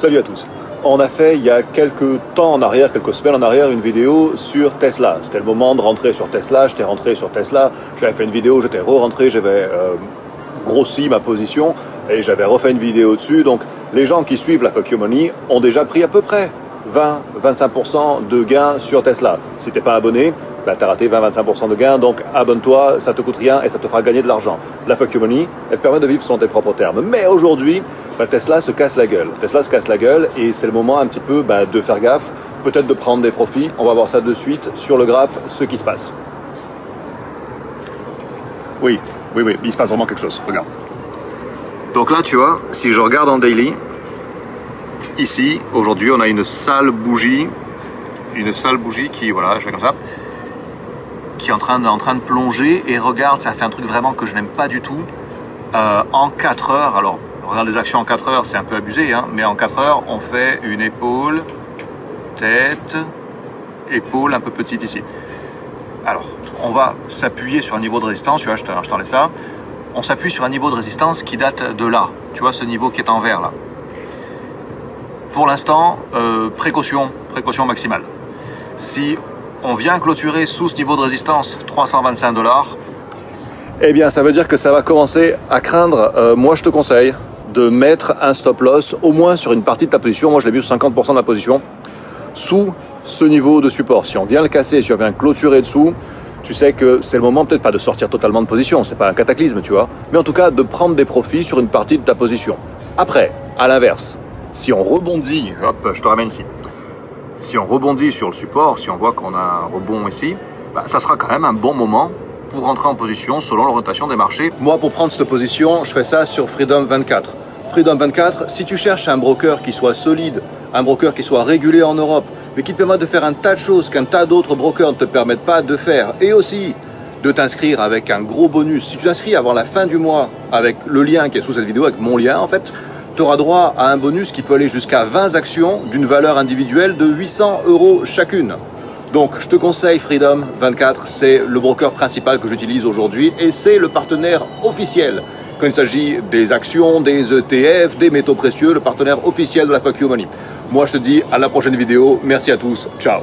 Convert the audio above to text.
Salut à tous. On a fait il y a quelques temps en arrière, quelques semaines en arrière, une vidéo sur Tesla. C'était le moment de rentrer sur Tesla, j'étais rentré sur Tesla, j'avais fait une vidéo, j'étais re-rentré, j'avais grossi ma position et j'avais refait une vidéo dessus. Donc les gens qui suivent la Fuck You Money ont déjà pris à peu près 20-25% de gains sur Tesla. Si t'es pas abonné, bah t'as raté 20-25% de gains, donc abonne-toi, ça te coûte rien et ça te fera gagner de l'argent. La Fuck You Money, elle te permet de vivre selon tes propres termes. Mais aujourd'hui, Tesla se casse la gueule. Tesla se casse la gueule et c'est le moment un petit peu de faire gaffe, peut-être de prendre des profits. On va voir ça de suite sur le graphe, ce qui se passe. Oui, il se passe vraiment quelque chose, regarde. Donc là, tu vois, si je regarde en daily, ici, aujourd'hui, on a une sale bougie qui, voilà, je fais comme ça, qui est en train de plonger, et regarde, ça fait un truc vraiment que je n'aime pas du tout. En 4 heures, alors, regarde les actions en 4 heures, c'est un peu abusé, hein, mais en 4 heures, on fait une épaule, tête, épaule un peu petite ici. Alors, on va s'appuyer sur un niveau de résistance, tu vois, je t'enlève ça. On s'appuie sur un niveau de résistance qui date de là, tu vois, ce niveau qui est en vert là. Pour l'instant, précaution maximale. Si on vient clôturer sous ce niveau de résistance, $325, eh bien ça veut dire que ça va commencer à craindre. Moi je te conseille de mettre un stop loss au moins sur une partie de ta position. Moi je l'ai mis sur 50% de la position sous ce niveau de support. Si on vient le casser, si on vient clôturer dessous, tu sais que c'est le moment peut-être pas de sortir totalement de position, c'est pas un cataclysme, tu vois, mais en tout cas de prendre des profits sur une partie de ta position. Après, à l'inverse, si on rebondit, hop, je te ramène ici. Si on rebondit sur le support, si on voit qu'on a un rebond ici, ça sera quand même un bon moment pour rentrer en position selon l'orientation des marchés. Moi, pour prendre cette position, je fais ça sur Freedom 24. Freedom 24, si tu cherches un broker qui soit solide, un broker qui soit régulé en Europe, mais qui te permette de faire un tas de choses qu'un tas d'autres brokers ne te permettent pas de faire, et aussi de t'inscrire avec un gros bonus. Si tu t'inscris avant la fin du mois, avec le lien qui est sous cette vidéo, avec mon lien en fait, tu auras droit à un bonus qui peut aller jusqu'à 20 actions d'une valeur individuelle de 800 € chacune. Donc je te conseille Freedom 24, c'est le broker principal que j'utilise aujourd'hui et c'est le partenaire officiel. Quand il s'agit des actions, des ETF, des métaux précieux, le partenaire officiel de la Fuck You Money. Moi je te dis à la prochaine vidéo, merci à tous, ciao.